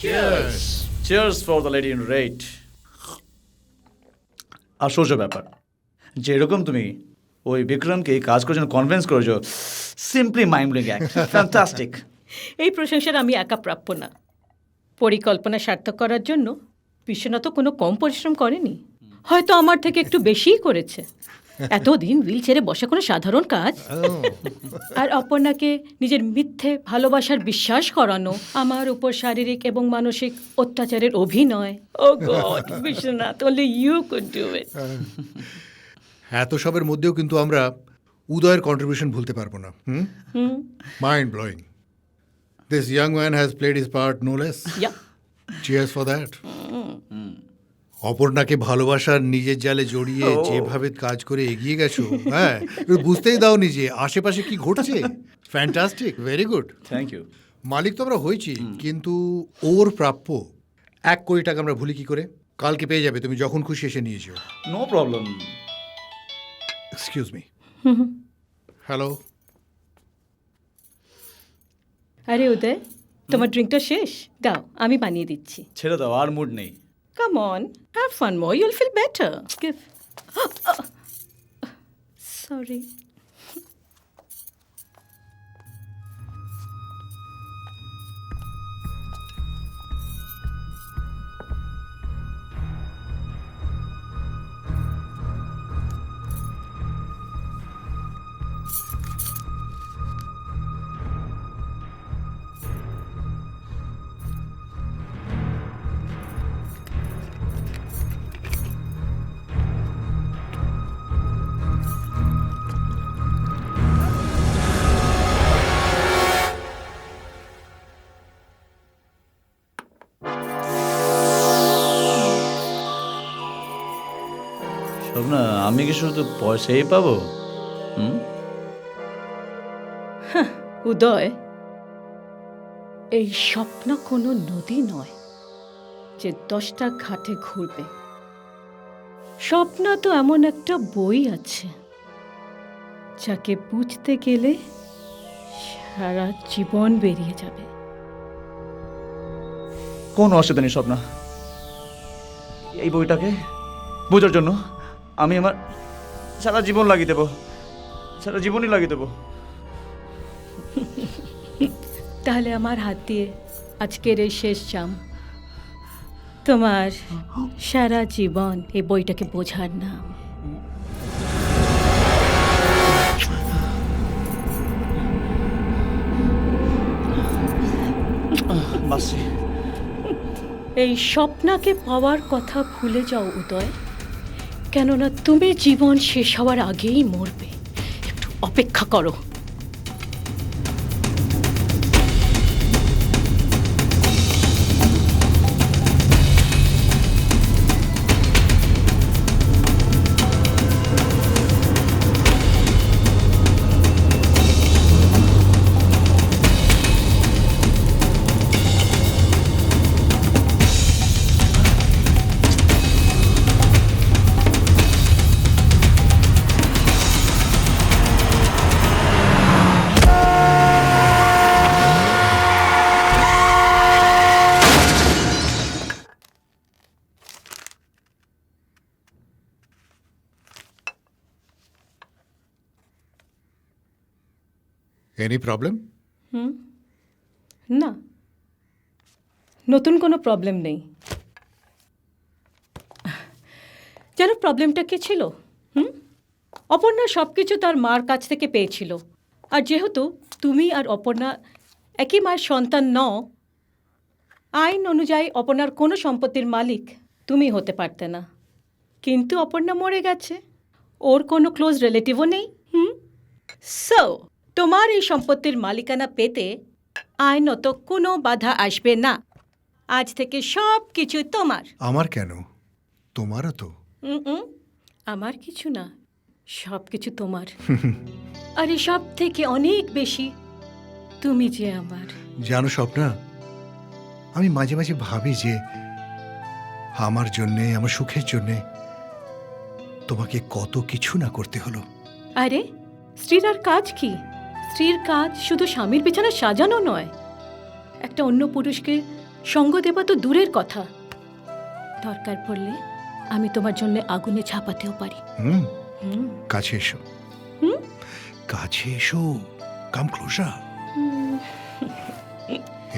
Cheers! Cheers for the lady in red. আশ্চর্য ব্যাপার, যেরকম তুমি ওই বিক্রমকে এই কাজ করার জন্য কনভিন্স করেছো, simply mind blowing act, fantastic. এই প্রশংসার আমি একা প্রাপ্য না। পরিকল্পনা সার্থক করার জন্য বিশ্বনাথ কোনো কম পরিশ্রম করেনি, হয়তো আমার থেকে একটু বেশিই করেছে। এতদিন হুইল চেয়ারে বসা কোনো সাধারণ কাজ। আর অপর্ণাকে নিজের মিথ্যে ভালোবাসার বিশ্বাস করানো, আমার উপর শারীরিক এবং মানসিক অত্যাচারের অভিনয়। Oh God, Biswanath, only you could do it. এত সবের মধ্যেও কিন্তু আমরা উদয়ের কন্ট্রিবিউশন ভুলতে পারবো না। Mind blowing. This young man has played his part no less. Yeah. Cheers for that. অপর্ণাকে ভালোবাসার নিজের জালে জড়িয়ে যেভাবে কাজ করে এগিয়ে গেছো, হ্যাঁ, বুঝতেই দাও নিজে আশেপাশে কি ঘটছে। Fantastic, very good. Thank you. মালিক তো আমরা হয়েছি, কিন্তু ওর প্রাপ্য 1 কোটি টাকা আমরা ভুলি কি করে? কালকে পেয়ে যাবে, তুমি যখন খুশি এসে নিয়েছো। No problem. Excuse me. Hello. আরে উদয়, তোমার ড্রিঙ্কটা শেষ? দাও, আমি বানিয়ে দিচ্ছি। ছেড়ে দাও, আর মুড নেই। Come on, have fun more. You'll feel better. Give. Sorry. Swapna, আমি কি শুধু পয়সাই পাবো? উদয়, এই স্বপ্ন কোনো নদী নয় যে 10টা ঘাটে ঘুরবে। স্বপ্ন তো এমন একটা বই আছে যাকে বুঝতে গেলে সারা জীবন বেরিয়ে যাবে। কোন অসুবিধা নেই স্বপ্না, এই বইটাকে বোঝার জন্য আমি আমার সারা জীবন লাগিয়ে দেবো, সারা জীবনই লাগিয়ে দেবো। তাহলে আমার হাত দিয়ে আজকের এই শেষ জাম, তোমার সারা জীবন এই বইটাকে বোঝার নাম। বাসি, এই স্বপ্নকে পাওয়ার কথা ভুলে যাও উদয়, কেননা তুমি জীবন শেষ হওয়ার আগেই মরবে। একটু অপেক্ষা করো। Any problem? না, নতুন কোনো প্রবলেম নেই। যেন প্রবলেমটা কি ছিল? অপর্ণা সব কিছু তার মার কাছ থেকে পেয়েছিল, আর যেহেতু তুমি আর অপর্ণা একই মায়ের সন্তান নও, আইন অনুযায়ী অপর্ণার কোনো সম্পত্তির মালিক তুমি হতে পারতে না। কিন্তু অপর্ণা মরে গেছে, ওর কোনো ক্লোজ রিলেটিভও নেই। সো তোমার এই সম্পত্তির মালিকানা পেতে আইনত কোনো বাধা আসবে না। আজ থেকে সব কিছু তোমার। আমার কেন? তোমারও তো। আমার কিছু না, সব কিছু তোমার। আর এই সব থেকে অনেক বেশি তুমি যে আমার। জানো স্বপ্না, আমি মাঝে মাঝে ভাবি যে আমার জন্যে, আমার সুখের জন্যে তোমাকে কত কিছু না করতে হলো। আরে, স্ত্রীর আর কাজ কি? স্ত্রীর কাজ শুধু স্বামীর বিছানা সাজানো নয়, একটা অন্য পুরুষকে সঙ্গ দেবা তো দূরের কথা, দরকার পড়লে আমি তোমার জন্য আগুনে ঝাঁপাতেও পারি। কাছে এসো, কাছে এসো, কাম ক্লোজার,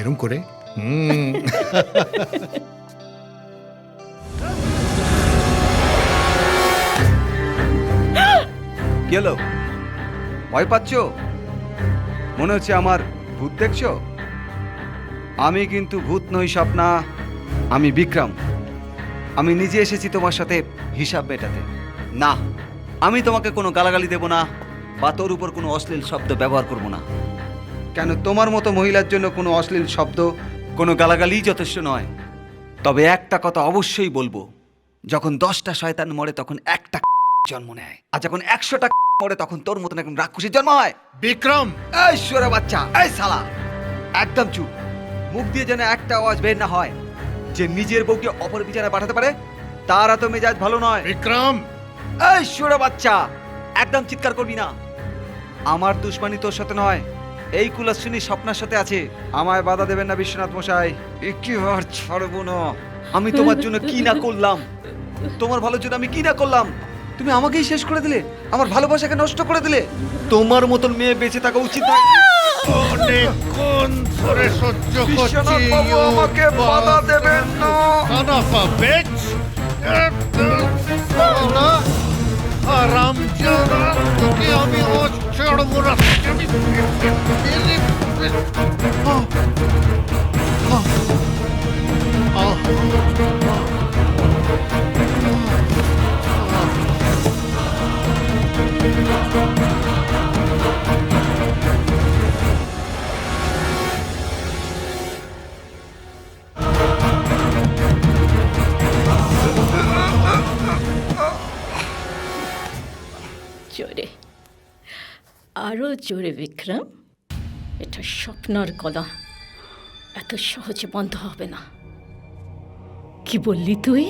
এরম করে। কি হলো, ভয় পাচ্ছ? মনে হচ্ছে আমার ভূত দেখছো? আমি কিন্তু ভূত নই স্বপ্না, আমি বিক্রম। আমি নিজে এসেছি তোমার সাথে হিসাব মেটাতে। না, আমি তোমাকে কোনো গালাগালি দেব না বা তোর উপর কোনো অশ্লীল শব্দ ব্যবহার করব না। কেন, তোমার মতো মহিলার জন্য কোনো অশ্লীল শব্দ, কোনো গালাগালি যথেষ্ট নয়। তবে একটা কথা অবশ্যই বলবো, যখন 10টা শয়তান মরে তখন একটা জন্ম নেয়, আর যখন 100টা মরে তখন তোর মতন একজন রাক্ষসীর জন্ম হয়। বিক্রম! এই সোরা বাচ্চা, এই শালা, একদম চুপ। মুখ দিয়ে যেন একটা আওয়াজ বের না হয়। যে নিজের বউকে অপর বিছানায় পাঠাতে পারে তার এত মেজাজ ভালো নয়। বিক্রম! এই সোরা বাচ্চা, একদম চিৎকার করবি না। আমার দুশ্মনী তোর সাথে নয়, এই কুলাশ্রেণী স্বপ্নার সাথে আছে। আমায় বাধা দেবেন না বিশ্বনাথ মশাই, একেবার ছাড়বো না। আমি তোমার জন্য কি না করলাম, তোমার ভালোর জন্য আমি কি না করলাম। তুমি আমাকেই শেষ করে দিলে, আমার ভালোবাসাকে নষ্ট করে দিলে। তোমার মতন মেয়ে বেঁচে থাকা উচিত নয়। অনেকক্ষণ ধরে সহ্য করছি। বিশ্বনাথ বাবু, আমাকে বাধা দেবেন না। Son of a bitch! শালা, হারামজাদা, তোকে আমি আজ ছাড়বো না। আমি জোরে, আরো জোরে বিক্রম। এটা স্বপ্নার গলা, এত সহজে বন্ধ হবে না। কি বললি তুই?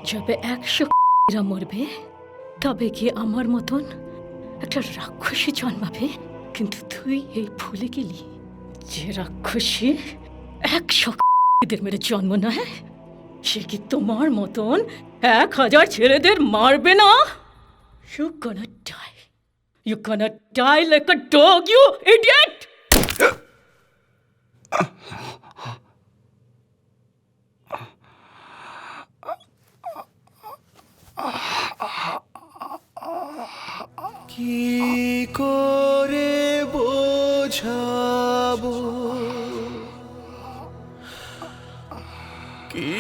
যবে 100 মরবে তবে কি আমার মতন একটা রাক্ষসী জন্মাবে? কিন্তু তুই এই ভুলে গেলি যে রাক্ষসী 100 মেরে জন্ম নেয়, সে কি তোমার মতন 1000 ছেলেদের মারবে না? You're gonna die. You're gonna die like a dog, you idiot! কি করে বোঝাবো, কি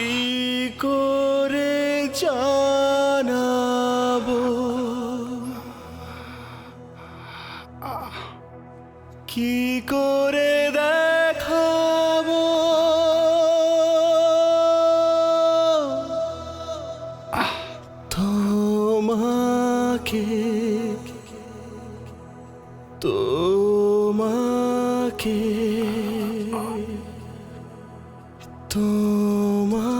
করে জানাবো, কি করে দেখাবো তোমাকে, তোমাকে, তোমাকে।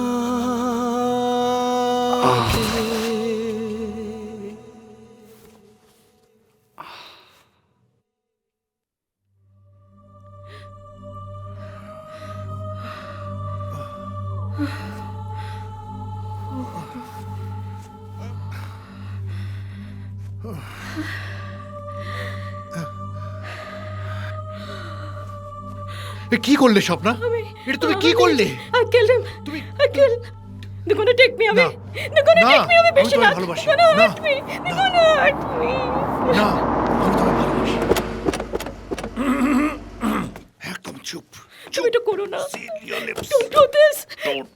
এ কি করলে স্বপ্না? এটা তুমি কি করলে? I killed him. I killed. They're gonna take me away. They're gonna take me away, আমি তোমায় Vishwanath. ভালোবাসি। They're gonna না, hurt me. They're gonna hurt me. না, আমি তোমায় ভালোবাসি। একদম চুপ। তুমি এটা করো না। Seal your lips. Don't do this. Don't.